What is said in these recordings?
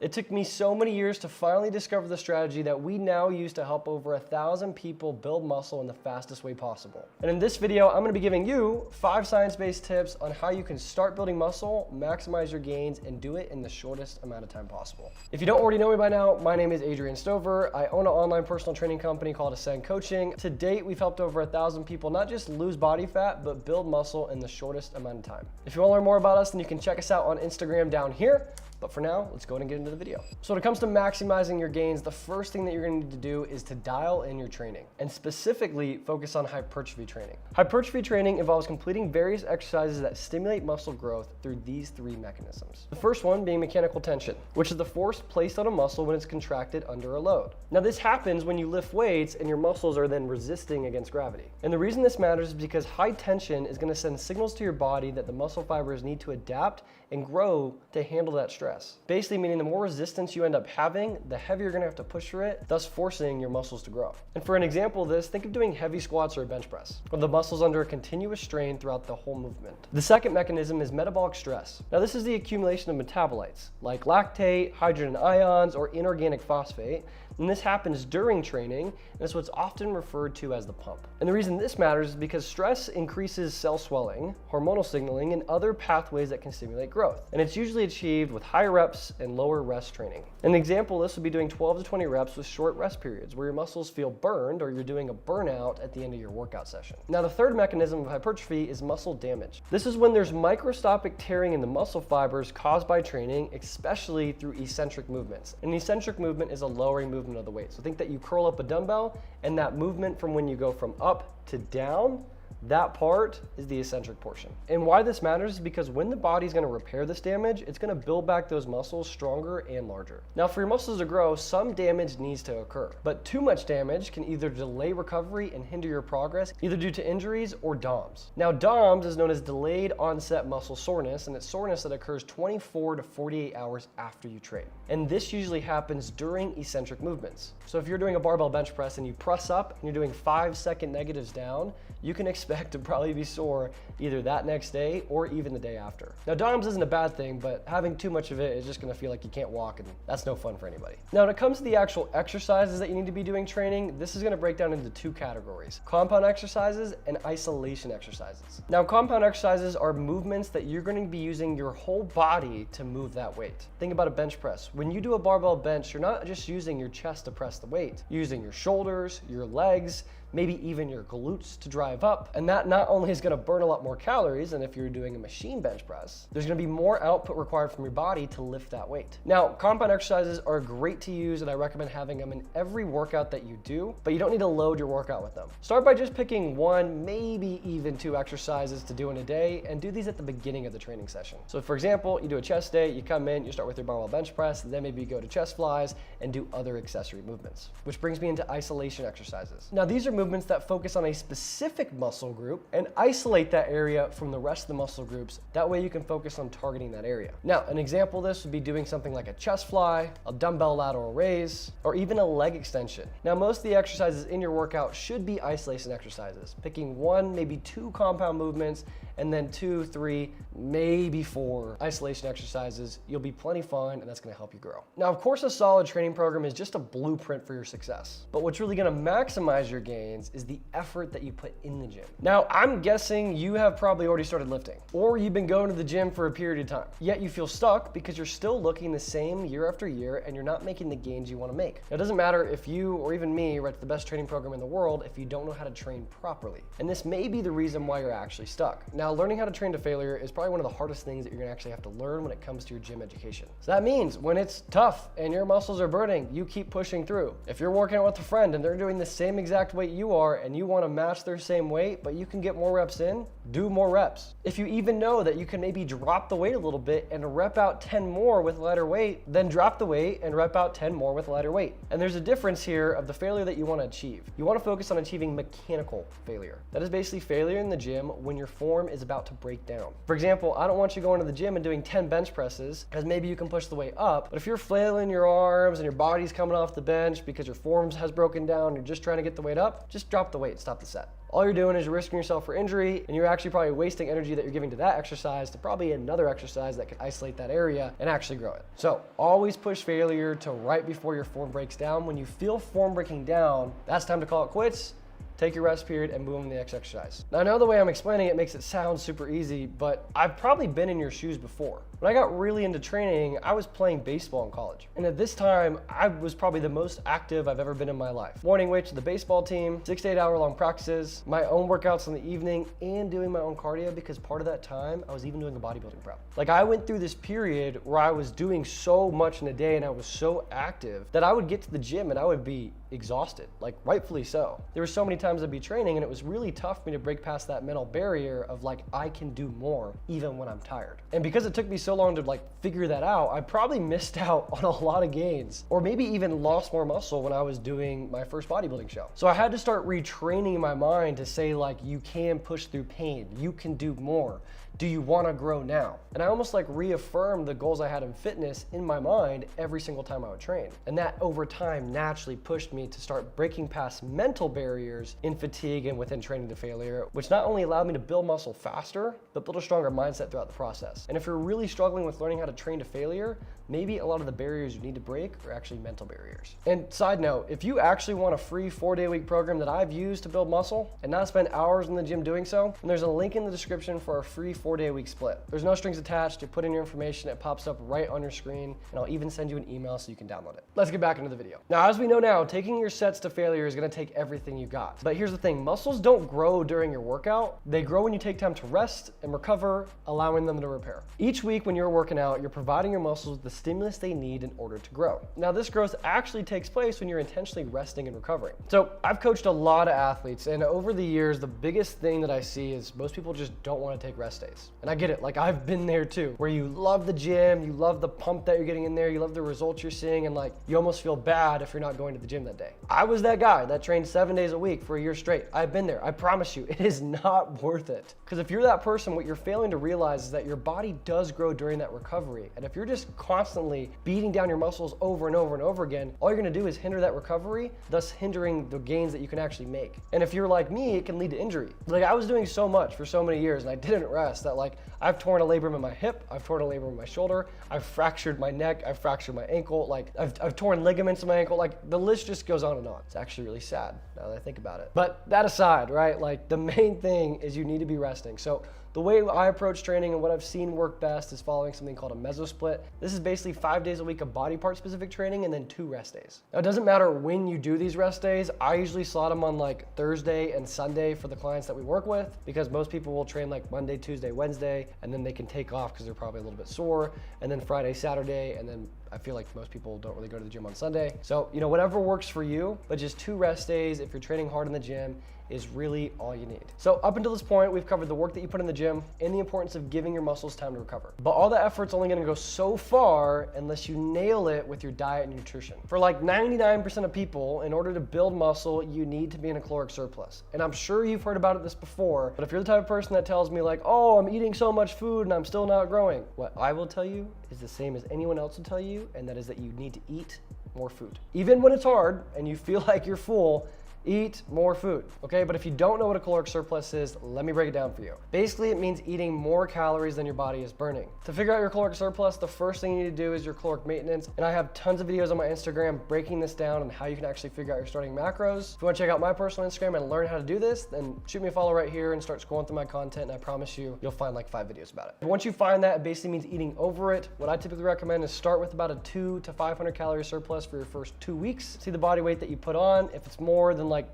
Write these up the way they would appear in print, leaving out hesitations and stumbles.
It took me so many years to finally discover the strategy that we now use to help over 1,000 people build muscle in the fastest way possible. And in this video, I'm gonna be giving you 5 science-based tips on how you can start building muscle, maximize your gains, and do it in the shortest amount of time possible. If you don't already know me by now, my name is Adrian Stover. I own an online personal training company called Ascend Coaching. To date, we've helped over 1,000 people not just lose body fat, but build muscle in the shortest amount of time. If you wanna learn more about us, then you can check us out on Instagram down here. But for now, let's go ahead and get into the video. So when it comes to maximizing your gains, the first thing that you're gonna need to do is to dial in your training, and specifically focus on hypertrophy training. Hypertrophy training involves completing various exercises that stimulate muscle growth through these 3 mechanisms. The first one being mechanical tension, which is the force placed on a muscle when it's contracted under a load. Now this happens when you lift weights and your muscles are then resisting against gravity. And the reason this matters is because high tension is gonna send signals to your body that the muscle fibers need to adapt and grow to handle that stress. Basically meaning the more resistance you end up having, the heavier you're gonna have to push through it, thus forcing your muscles to grow. And for an example of this, think of doing heavy squats or a bench press, where the muscle's under a continuous strain throughout the whole movement. The second mechanism is metabolic stress. Now this is the accumulation of metabolites, like lactate, hydrogen ions, or inorganic phosphate, and this happens during training, and it's what's often referred to as the pump. And the reason this matters is because stress increases cell swelling, hormonal signaling, and other pathways that can stimulate growth. And it's usually achieved with higher reps and lower rest training. An example of this would be doing 12 to 20 reps with short rest periods, where your muscles feel burned or you're doing a burnout at the end of your workout session. Now the third mechanism of hypertrophy is muscle damage. This is when there's microscopic tearing in the muscle fibers caused by training, especially through eccentric movements. An eccentric movement is a lowering movement of the weight. So think that you curl up a dumbbell, and that movement from when you go from up to down, that part is the eccentric portion. And why this matters is because when the body's gonna repair this damage, it's gonna build back those muscles stronger and larger. Now for your muscles to grow, some damage needs to occur, but too much damage can either delay recovery and hinder your progress, either due to injuries or DOMS. Now DOMS is known as delayed onset muscle soreness, and it's soreness that occurs 24 to 48 hours after you train. And this usually happens during eccentric movements. So if you're doing a barbell bench press and you press up and you're doing 5-second negatives down, you can expect to probably be sore either that next day or even the day after. Now DOMS isn't a bad thing, but having too much of it is just gonna feel like you can't walk, and that's no fun for anybody. Now when it comes to the actual exercises that you need to be doing training, this is gonna break down into 2 categories: compound exercises and isolation exercises. Now compound exercises are movements that you're gonna be using your whole body to move that weight. Think about a bench press. When you do a barbell bench, you're not just using your chest to press the weight. You're using your shoulders, your legs, maybe even your glutes to drive up. And that not only is gonna burn a lot more calories than if you're doing a machine bench press, there's gonna be more output required from your body to lift that weight. Now, compound exercises are great to use, and I recommend having them in every workout that you do, but you don't need to load your workout with them. Start by just picking 1, maybe even 2 exercises to do in a day, and do these at the beginning of the training session. So for example, you do a chest day, you come in, you start with your barbell bench press, then maybe you go to chest flies and do other accessory movements. Which brings me into isolation exercises. Now these are movements that focus on a specific muscle group and isolate that area from the rest of the muscle groups. That way you can focus on targeting that area. Now, an example of this would be doing something like a chest fly, a dumbbell lateral raise, or even a leg extension. Now, most of the exercises in your workout should be isolation exercises, picking 1, maybe 2 compound movements, and then 2, 3, maybe 4 isolation exercises. You'll be plenty fine, and that's gonna help you grow. Now, of course, a solid training program is just a blueprint for your success, but what's really gonna maximize your gains is the effort that you put in the gym. Now, I'm guessing you have probably already started lifting, or you've been going to the gym for a period of time, yet you feel stuck because you're still looking the same year after year and you're not making the gains you wanna make. Now, it doesn't matter if you, or even me, write the best training program in the world if you don't know how to train properly. And this may be the reason why you're actually stuck. Now, learning how to train to failure is probably one of the hardest things that you're gonna actually have to learn when it comes to your gym education. So that means when it's tough and your muscles are burning, you keep pushing through. If you're working out with a friend and they're doing the same exact weight you are and you wanna match their same weight, but you can get more reps in, do more reps. If you even know that you can maybe drop the weight a little bit and rep out 10 more with lighter weight, then drop the weight and rep out 10 more with lighter weight. And there's a difference here of the failure that you wanna achieve. You wanna focus on achieving mechanical failure. That is basically failure in the gym when your form is about to break down. For example, I don't want you going to the gym and doing 10 bench presses because maybe you can push the weight up, but if you're flailing your arms and your body's coming off the bench because your form has broken down, you're just trying to get the weight up, just drop the weight and stop the set. All you're doing is you're risking yourself for injury, and you're actually probably wasting energy that you're giving to that exercise to probably another exercise that could isolate that area and actually grow it. So always push failure to right before your form breaks down. When you feel form breaking down, that's time to call it quits. Take your rest period and move on to the next exercise. Now I know the way I'm explaining it makes it sound super easy, but I've probably been in your shoes before. When I got really into training, I was playing baseball in college. And at this time, I was probably the most active I've ever been in my life. Morning weight to the baseball team, 6 to 8 hour long practices, my own workouts in the evening, and doing my own cardio because part of that time, I was even doing a bodybuilding prep. Like I went through this period where I was doing so much in a day and I was so active that I would get to the gym and I would be exhausted, like rightfully so. There were so many times I'd be training and it was really tough for me to break past that mental barrier of like, I can do more even when I'm tired. And because it took me so long to like figure that out, I probably missed out on a lot of gains or maybe even lost more muscle when I was doing my first bodybuilding show. So I had to start retraining my mind to say like, you can push through pain, you can do more. Do you want to grow now? And I almost like reaffirmed the goals I had in fitness in my mind every single time I would train. And that over time naturally pushed me to start breaking past mental barriers in fatigue and within training to failure, which not only allowed me to build muscle faster, but build a stronger mindset throughout the process. And if you're really struggling with learning how to train to failure, maybe a lot of the barriers you need to break are actually mental barriers. And side note, if you actually want a free 4-day-a-week program that I've used to build muscle and not spend hours in the gym doing so, then there's a link in the description for our free 4-day-a-week split. There's no strings attached. You put in your information, it pops up right on your screen, and I'll even send you an email so you can download it. Let's get back into the video. Now, as we know now, taking your sets to failure is gonna take everything you got. But here's the thing, muscles don't grow during your workout. They grow when you take time to rest and recover, allowing them to repair. Each week when you're working out, you're providing your muscles the stimulus they need in order to grow. Now, this growth actually takes place when you're intentionally resting and recovering. So I've coached a lot of athletes, and over the years, the biggest thing that I see is most people just don't want to take rest days. And I get it, like I've been there too, where you love the gym, you love the pump that you're getting in there, you love the results you're seeing, and like you almost feel bad if you're not going to the gym that day. I was that guy that trained 7 days a week for a year straight. I've been there. I promise you, it is not worth it. Because if you're that person, what you're failing to realize is that your body does grow during that recovery. And if you're just constantly beating down your muscles over and over and over again, all you're gonna do is hinder that recovery, thus hindering the gains that you can actually make. And if you're like me, it can lead to injury. Like I was doing so much for so many years and I didn't rest that like I've torn a labrum in my hip, I've torn a labrum in my shoulder, I've fractured my neck, I've fractured my ankle, like I've torn ligaments in my ankle, like the list just goes on and on. It's actually really sad now that I think about it. But that aside, right, like the main thing is you need to be resting. So the way I approach training and what I've seen work best is following something called a meso split. This is basically 5 days a week of body part specific training and then 2 rest days. Now, it doesn't matter when you do these rest days. I usually slot them on like Thursday and Sunday for the clients that we work with because most people will train like Monday, Tuesday, Wednesday, and then they can take off because they're probably a little bit sore, and then Friday, Saturday, and then I feel like most people don't really go to the gym on Sunday. So, you know, whatever works for you, but just 2 rest days if you're training hard in the gym is really all you need. So up until this point, we've covered the work that you put in the gym and the importance of giving your muscles time to recover. But all that effort's only gonna go so far unless you nail it with your diet and nutrition. For like 99% of people, in order to build muscle, you need to be in a caloric surplus. And I'm sure you've heard about this before, but if you're the type of person that tells me like, oh, I'm eating so much food and I'm still not growing, what I will tell you is the same as anyone else will tell you, and that is that you need to eat more food. Even when it's hard and you feel like you're full, eat more food, okay? But if you don't know what a caloric surplus is, let me break it down for you. Basically, it means eating more calories than your body is burning. To figure out your caloric surplus, the first thing you need to do is your caloric maintenance. And I have tons of videos on my Instagram breaking this down and how you can actually figure out your starting macros. If you wanna check out my personal Instagram and learn how to do this, then shoot me a follow right here and start scrolling through my content, and I promise you, you'll find like 5 videos about it. But once you find that, it basically means eating over it. What I typically recommend is start with about a 200 to 500 calorie surplus for your first 2 weeks. See the body weight that you put on. If it's more than like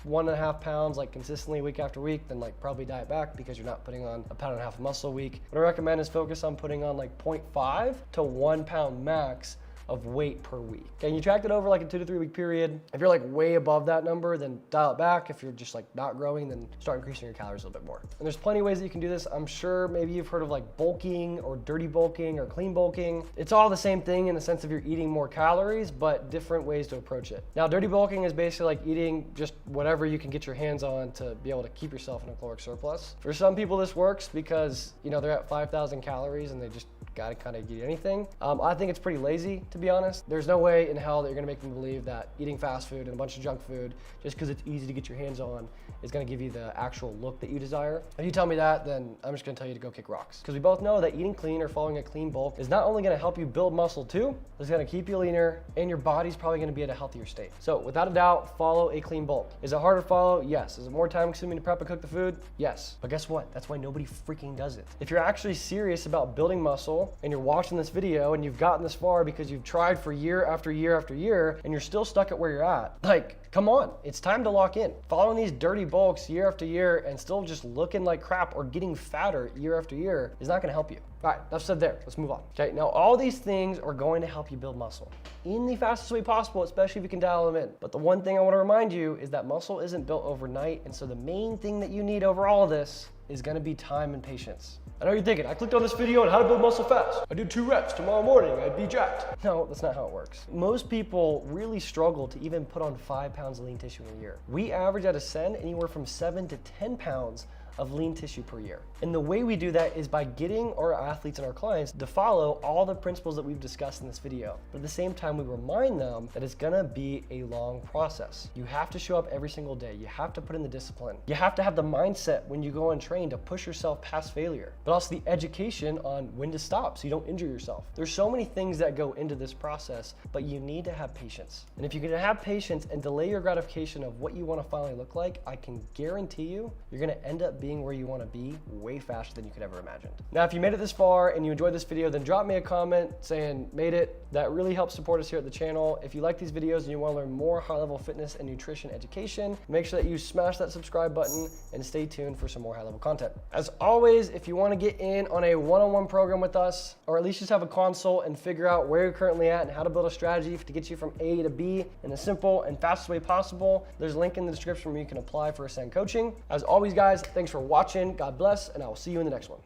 1.5 pounds like consistently week after week, then like probably diet back because you're not putting on 1.5 pounds of muscle a week. What I recommend is focus on putting on like 0.5 to 1 pound max of weight per week. Okay, and you track it over like a 2 to 3 week period. If you're like way above that number, then dial it back. If you're just like not growing, then start increasing your calories a little bit more. And there's plenty of ways that you can do this. I'm sure maybe you've heard of like bulking or dirty bulking or clean bulking. It's all the same thing in the sense of you're eating more calories, but different ways to approach it. Now, dirty bulking is basically like eating just whatever you can get your hands on to be able to keep yourself in a caloric surplus. For some people, this works because, you know, they're at 5,000 calories and they just gotta kind of eat anything. I think it's pretty lazy, to be honest. There's no way in hell that you're gonna make me believe that eating fast food and a bunch of junk food, just because it's easy to get your hands on, is gonna give you the actual look that you desire. If you tell me that, then I'm just gonna tell you to go kick rocks. Because we both know that eating clean or following a clean bulk is not only gonna help you build muscle too, it's gonna keep you leaner, and your body's probably gonna be at a healthier state. So without a doubt, follow a clean bulk. Is it harder to follow? Yes. Is it more time consuming to prep and cook the food? Yes. But guess what? That's why nobody freaking does it. If you're actually serious about building muscle and you're watching this video and you've gotten this far because you've tried for year after year after year and you're still stuck at where you're at, like, come on, it's time to lock in. Following these dirty bulks year after year and still just looking like crap or getting fatter year after year is not gonna help you. All right, enough said there, let's move on. Okay, now all these things are going to help you build muscle in the fastest way possible, especially if you can dial them in. But the one thing I wanna remind you is that muscle isn't built overnight, and so the main thing that you need over all of this is gonna be time and patience. I know you're thinking, I clicked on this video on how to build muscle fast. I do 2 reps, tomorrow morning I'd be jacked. No, that's not how it works. Most people really struggle to even put on 5 pounds of lean tissue in a year. We average at Ascend anywhere from 7 to 10 pounds of lean tissue per year. And the way we do that is by getting our athletes and our clients to follow all the principles that we've discussed in this video. But at the same time, we remind them that it's gonna be a long process. You have to show up every single day. You have to put in the discipline. You have to have the mindset when you go and train to push yourself past failure, but also the education on when to stop so you don't injure yourself. There's so many things that go into this process, but you need to have patience. And if you can have patience and delay your gratification of what you wanna finally look like, I can guarantee you, you're gonna end up being where you wanna be way faster than you could ever imagine. Now, if you made it this far and you enjoyed this video, then drop me a comment saying made it. That really helps support us here at the channel. If you like these videos and you wanna learn more high-level fitness and nutrition education, make sure that you smash that subscribe button and stay tuned for some more high-level content. As always, if you wanna get in on a one-on-one program with us, or at least just have a consult and figure out where you're currently at and how to build a strategy to get you from A to B in the simple and fastest way possible, there's a link in the description where you can apply for Ascend coaching. As always, guys, thanks for watching. God bless, and I will see you in the next one.